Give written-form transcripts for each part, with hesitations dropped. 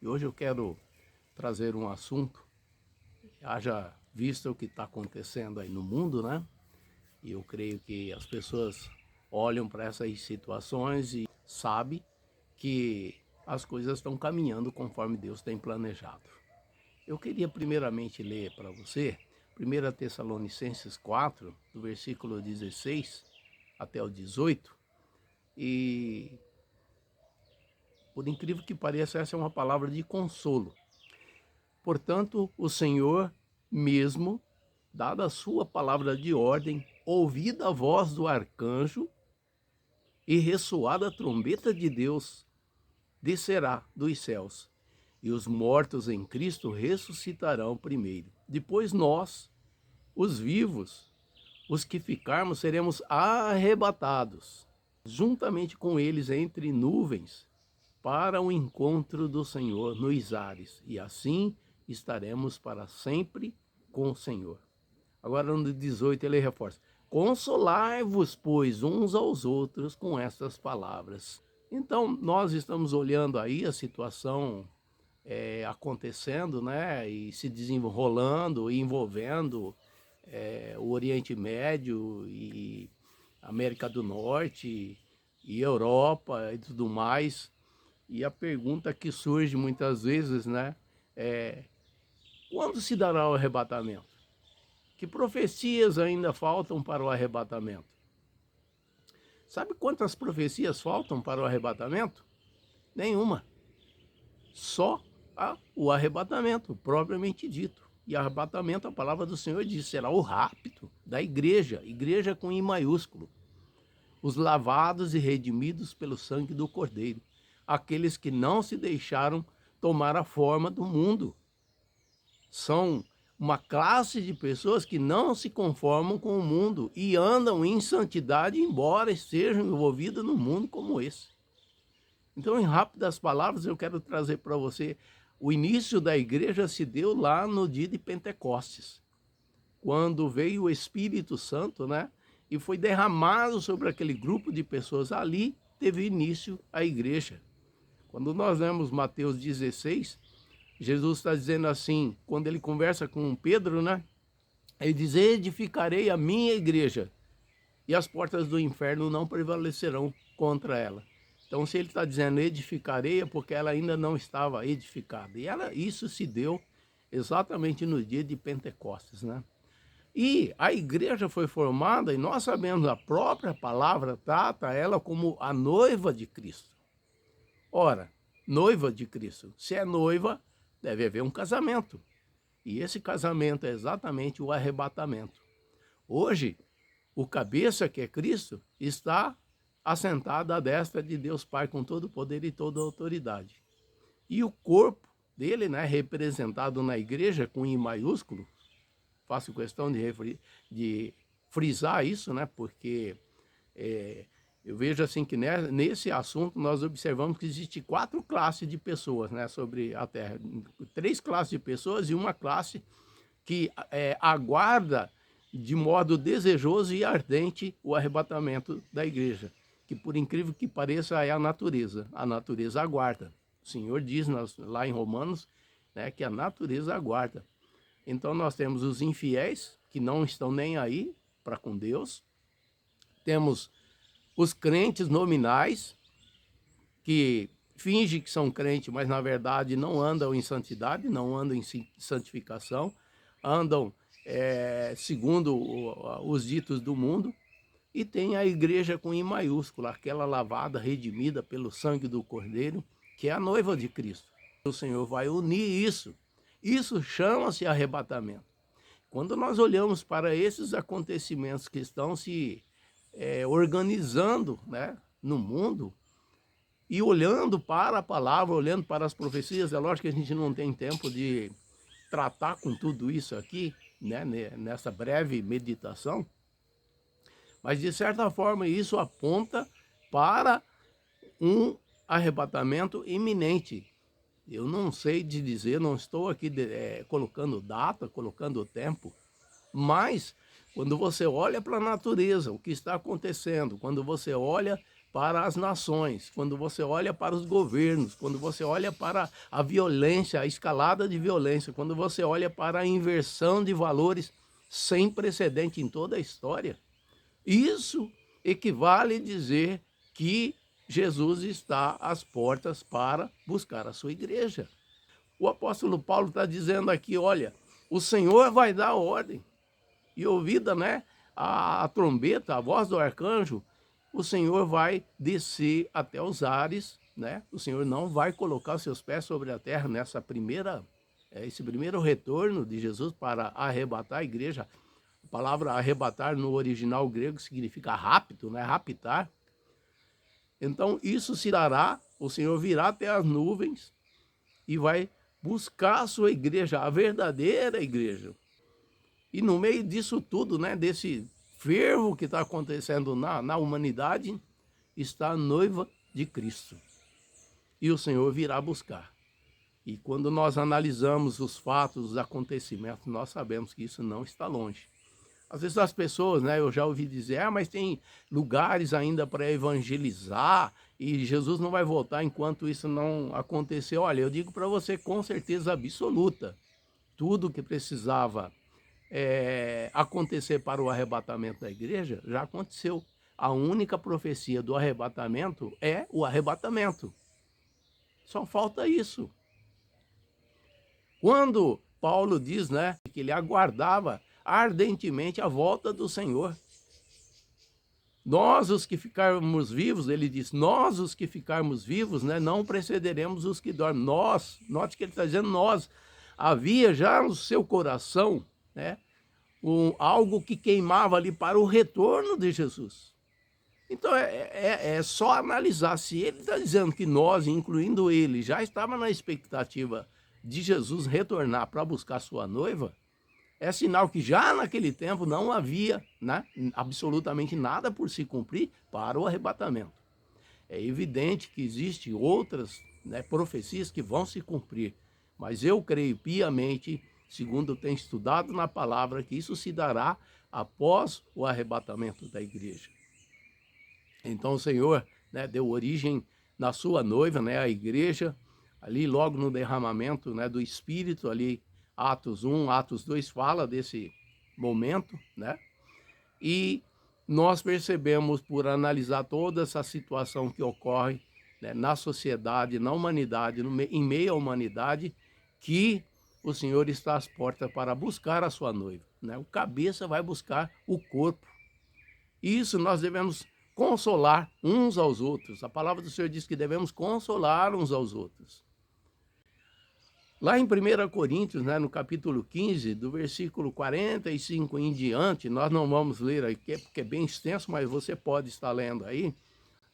E hoje eu quero trazer um assunto, haja visto o que está acontecendo aí no mundo, né? E eu creio que as pessoas olham para essas situações e sabem que as coisas estão caminhando conforme Deus tem planejado. Eu queria primeiramente ler para você 1 Tessalonicenses 4, do versículo 16 até o 18, e por incrível que pareça, essa é uma palavra de consolo. Portanto, o Senhor mesmo, dada a sua palavra de ordem, ouvida a voz do arcanjo e ressoada a trombeta de Deus, descerá dos céus, e os mortos em Cristo ressuscitarão primeiro. Depois nós, os vivos, os que ficarmos, seremos arrebatados, juntamente com eles entre nuvens, para o encontro do Senhor nos ares, e assim estaremos para sempre com o Senhor. Agora no 18 ele reforça: consolai-vos, pois, uns aos outros com estas palavras. Então nós estamos olhando aí a situação acontecendo, né, e se desenrolando, e envolvendo o Oriente Médio e América do Norte e Europa e tudo mais. E a pergunta que surge muitas vezes, né, é: quando se dará o arrebatamento? Que profecias ainda faltam para o arrebatamento? Sabe quantas profecias faltam para o arrebatamento? Nenhuma. Só o arrebatamento, propriamente dito. E arrebatamento, a palavra do Senhor diz, será o rapto da igreja, igreja com I maiúsculo. Os lavados e redimidos pelo sangue do Cordeiro, aqueles que não se deixaram tomar a forma do mundo. São uma classe de pessoas que não se conformam com o mundo e andam em santidade, embora estejam envolvidas num mundo como esse. Então, em rápidas palavras, eu quero trazer para você: o início da igreja se deu lá no dia de Pentecostes, quando veio o Espírito Santo, né? E foi derramado sobre aquele grupo de pessoas. Ali teve início a igreja. Quando nós lemos Mateus 16, Jesus está dizendo assim, quando ele conversa com Pedro, né? Ele diz: edificarei a minha igreja, e as portas do inferno não prevalecerão contra ela. Então, se ele está dizendo edificarei, é porque ela ainda não estava edificada. E isso se deu exatamente no dia de Pentecostes, né? E a igreja foi formada, e nós sabemos, a própria palavra trata ela como a noiva de Cristo. Ora, noiva de Cristo, se é noiva, deve haver um casamento. E esse casamento é exatamente o arrebatamento. Hoje, o cabeça, que é Cristo, está assentado à destra de Deus Pai com todo o poder e toda a autoridade. E o corpo dele, né, representado na igreja com I maiúsculo, faço questão de frisar isso, né, porque eu vejo assim que nesse assunto nós observamos que existe 4 classes de pessoas, né, sobre a Terra. 3 classes de pessoas e uma classe que aguarda de modo desejoso e ardente o arrebatamento da igreja, que por incrível que pareça é a natureza aguarda. O Senhor diz lá em Romanos, né, que a natureza aguarda. Então nós temos os infiéis, que não estão nem aí para com Deus, temos os crentes nominais, que fingem que são crentes, mas na verdade não andam em santidade, não andam em santificação, andam segundo os ditos do mundo. E tem a igreja com I maiúscula, aquela lavada, redimida pelo sangue do Cordeiro, que é a noiva de Cristo. O Senhor vai unir isso. Isso chama-se arrebatamento. Quando nós olhamos para esses acontecimentos que estão se organizando, né, no mundo, e olhando para a palavra, olhando para as profecias, é lógico que a gente não tem tempo de tratar com tudo isso aqui, né, nessa breve meditação, mas de certa forma isso aponta para um arrebatamento iminente. Eu não sei de dizer, não estou aqui colocando data, colocando tempo, mas quando você olha para a natureza, o que está acontecendo, quando você olha para as nações, quando você olha para os governos, quando você olha para a violência, a escalada de violência, quando você olha para a inversão de valores sem precedente em toda a história, isso equivale a dizer que Jesus está às portas para buscar a sua igreja. O apóstolo Paulo está dizendo aqui, olha, o Senhor vai dar ordem. E ouvida, né, a trombeta, a voz do arcanjo, o Senhor vai descer até os ares, né? O Senhor não vai colocar os seus pés sobre a terra esse primeiro retorno de Jesus para arrebatar a igreja. A palavra arrebatar no original grego significa rapto, né? Raptar. Então isso se dará, o Senhor virá até as nuvens e vai buscar a sua igreja, a verdadeira igreja. E no meio disso tudo, né, desse fervo que está acontecendo na humanidade, está a noiva de Cristo. E o Senhor virá buscar. E quando nós analisamos os fatos, os acontecimentos, nós sabemos que isso não está longe. Às vezes as pessoas, né, eu já ouvi dizer, mas tem lugares ainda para evangelizar e Jesus não vai voltar enquanto isso não acontecer. Olha, eu digo para você com certeza absoluta, tudo que precisava acontecer para o arrebatamento da igreja já aconteceu. A única profecia do arrebatamento é o arrebatamento. Só falta isso. Quando Paulo diz, né, que ele aguardava ardentemente a volta do Senhor. Nós, os que ficarmos vivos, ele diz, nós, os que ficarmos vivos, né, não precederemos os que dormem. Nós, note que ele está dizendo nós. Havia já no seu coração, né, algo que queimava ali para o retorno de Jesus. Então é só analisar, se ele está dizendo que nós, incluindo ele, já estava na expectativa de Jesus retornar para buscar sua noiva, é sinal que já naquele tempo não havia, né, absolutamente nada por se cumprir para o arrebatamento. É evidente que existem outras, né, profecias que vão se cumprir, mas eu creio piamente, segundo tenho estudado na palavra, que isso se dará após o arrebatamento da igreja. Então o Senhor, né, deu origem na sua noiva, né, a igreja, ali logo no derramamento, né, do Espírito, ali Atos 1, Atos 2 fala desse momento, né? E nós percebemos, por analisar toda essa situação que ocorre, né, na sociedade, na humanidade, em meio à humanidade, que o Senhor está às portas para buscar a sua noiva, né? O cabeça vai buscar o corpo. Isso nós devemos consolar uns aos outros. A palavra do Senhor diz que devemos consolar uns aos outros. Lá em 1 Coríntios, né, no capítulo 15, do versículo 45 em diante, nós não vamos ler aqui, porque é bem extenso, mas você pode estar lendo aí,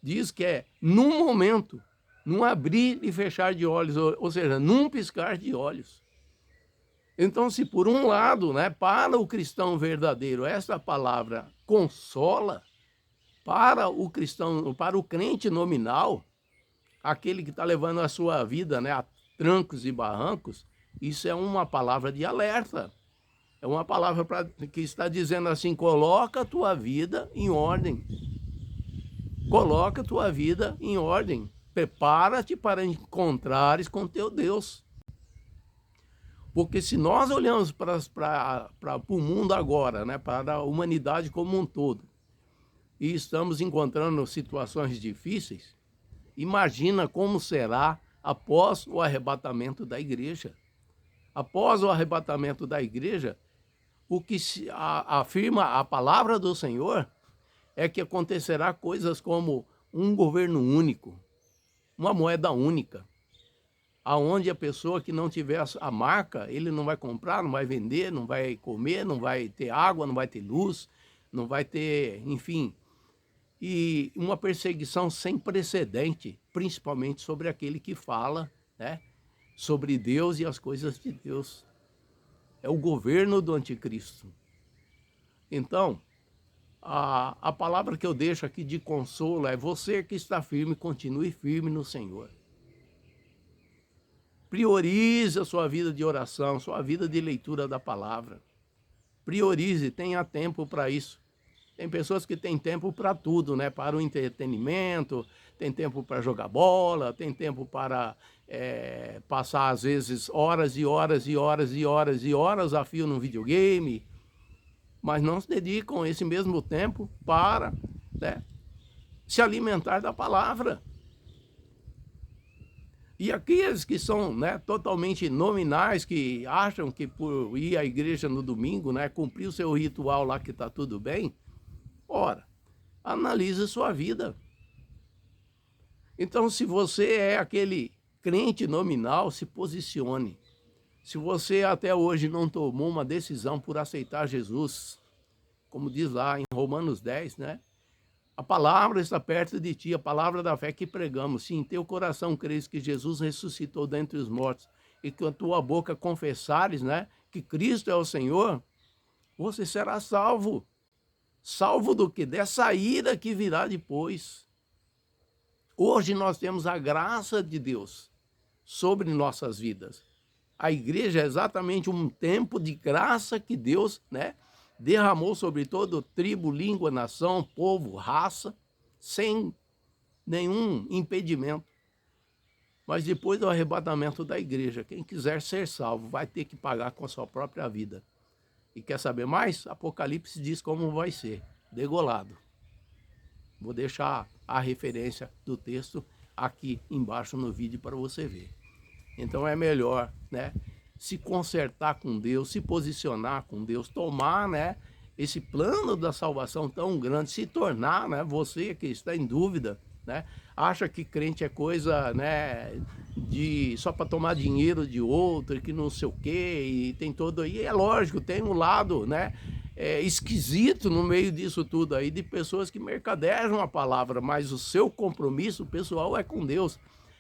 diz que é num momento, num abrir e fechar de olhos, ou seja, num piscar de olhos. Então, se por um lado, né, para o cristão verdadeiro, essa palavra consola, para o cristão, para o crente nominal, aquele que está levando a sua vida, né, a trancos e barrancos, isso é uma palavra de alerta. É uma palavra que está dizendo assim, coloca a tua vida em ordem. Coloca a tua vida em ordem. Prepara-te para encontrares com teu Deus. Porque se nós olhamos para o mundo agora, né, para a humanidade como um todo, e estamos encontrando situações difíceis, imagina como será após o arrebatamento da igreja. Após o arrebatamento da igreja, o que afirma a palavra do Senhor é que acontecerá coisas como um governo único, uma moeda única, aonde a pessoa que não tiver a marca, ele não vai comprar, não vai vender, não vai comer, não vai ter água, não vai ter luz, não vai ter, enfim, e uma perseguição sem precedente, principalmente sobre aquele que fala, né, sobre Deus e as coisas de Deus. É o governo do anticristo. Então, a palavra que eu deixo aqui de consolo é: você que está firme, continue firme no Senhor. Priorize a sua vida de oração, sua vida de leitura da palavra. Priorize, tenha tempo para isso. Tem pessoas que têm tempo para tudo, né? Para o entretenimento, tem tempo para jogar bola, tem tempo para passar, às vezes, horas e horas e horas e horas e horas a fio no videogame, mas não se dedicam esse mesmo tempo para, né, se alimentar da palavra. E aqueles que são, né, totalmente nominais, que acham que por ir à igreja no domingo, né, cumprir o seu ritual lá que está tudo bem, ora, analise sua vida. Então, se você é aquele crente nominal, se posicione. Se você até hoje não tomou uma decisão por aceitar Jesus, como diz lá em Romanos 10, né? A palavra está perto de ti, a palavra da fé que pregamos. Se em teu coração creres que Jesus ressuscitou dentre os mortos e que a tua boca confessares, né, que Cristo é o Senhor, você será salvo. Salvo do quê? Dessa ira que virá depois. Hoje nós temos a graça de Deus sobre nossas vidas. A igreja é exatamente um tempo de graça que Deus, né, derramou sobre todo tribo, língua, nação, povo, raça, sem nenhum impedimento. Mas depois do arrebatamento da igreja, quem quiser ser salvo vai ter que pagar com a sua própria vida. E quer saber mais? Apocalipse diz como vai ser, degolado. Vou deixar a referência do texto aqui embaixo no vídeo para você ver. Então é melhor, né, se consertar com Deus, se posicionar com Deus, tomar, né, esse plano da salvação tão grande, se tornar, né, você que está em dúvida, né, acha que crente é coisa, né, só para tomar dinheiro de outro, que não sei o quê, e tem todo aí, é lógico, tem um lado, né, esquisito no meio disso tudo aí, de pessoas que mercadejam a palavra, mas o seu compromisso pessoal é com Deus.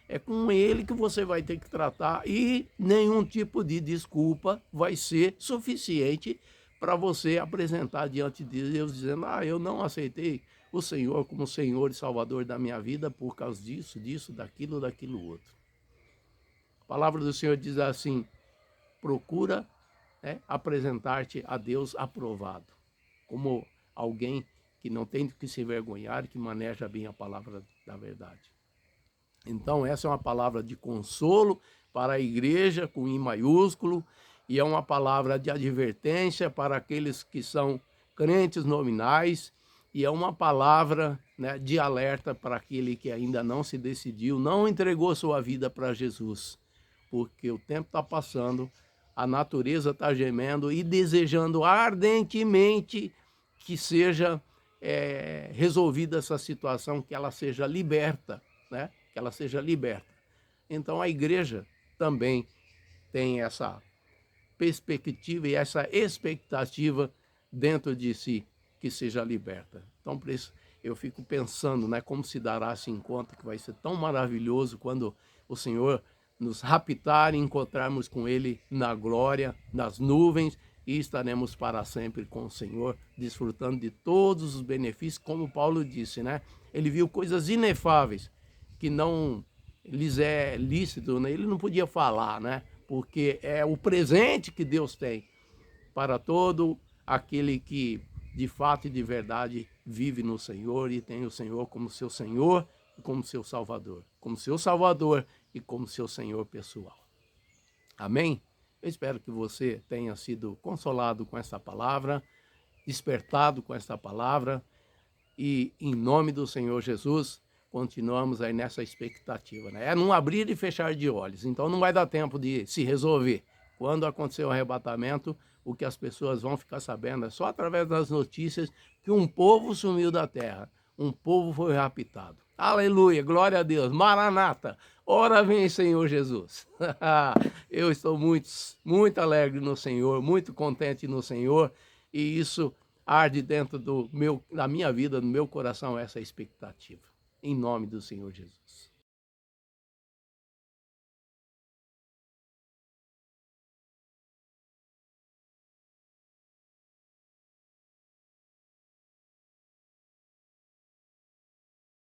É com ele que você vai ter que tratar e nenhum tipo de desculpa vai ser suficiente para você apresentar diante de Deus dizendo: eu não aceitei o Senhor como Senhor e Salvador da minha vida por causa disso, daquilo outro. A palavra do Senhor diz assim: procura, né, apresentar-te a Deus aprovado, como alguém que não tem que se envergonhar e que maneja bem a palavra da verdade. Então, essa é uma palavra de consolo para a igreja, com I maiúsculo, e é uma palavra de advertência para aqueles que são crentes nominais, e é uma palavra, né, de alerta para aquele que ainda não se decidiu, não entregou sua vida para Jesus, porque o tempo está passando, a natureza está gemendo e desejando ardentemente que seja resolvida essa situação, que ela seja liberta, né? Que ela seja liberta. Então a igreja também tem essa perspectiva e essa expectativa dentro de si que seja liberta. Então por isso eu fico pensando, né, como se dará esse encontro, que vai ser tão maravilhoso quando o Senhor nos raptar e encontrarmos com Ele na glória, nas nuvens, e estaremos para sempre com o Senhor, desfrutando de todos os benefícios, como Paulo disse, né? Ele viu coisas inefáveis que não lhes é lícito, né? Ele não podia falar, né? Porque é o presente que Deus tem para todo aquele que de fato e de verdade vive no Senhor e tem o Senhor como seu Senhor e como seu Salvador, e como seu Senhor pessoal. Amém? Eu espero que você tenha sido consolado com essa palavra, despertado com essa palavra, e em nome do Senhor Jesus, continuamos aí nessa expectativa, né? É num abrir e fechar de olhos, então não vai dar tempo de se resolver. Quando acontecer o arrebatamento, o que as pessoas vão ficar sabendo é só através das notícias que um povo sumiu da terra, um povo foi raptado. Aleluia, glória a Deus, Maranata, ora vem Senhor Jesus. Eu estou muito alegre no Senhor, muito contente no Senhor, e isso arde dentro da minha vida, do meu coração, essa expectativa. Em nome do Senhor Jesus.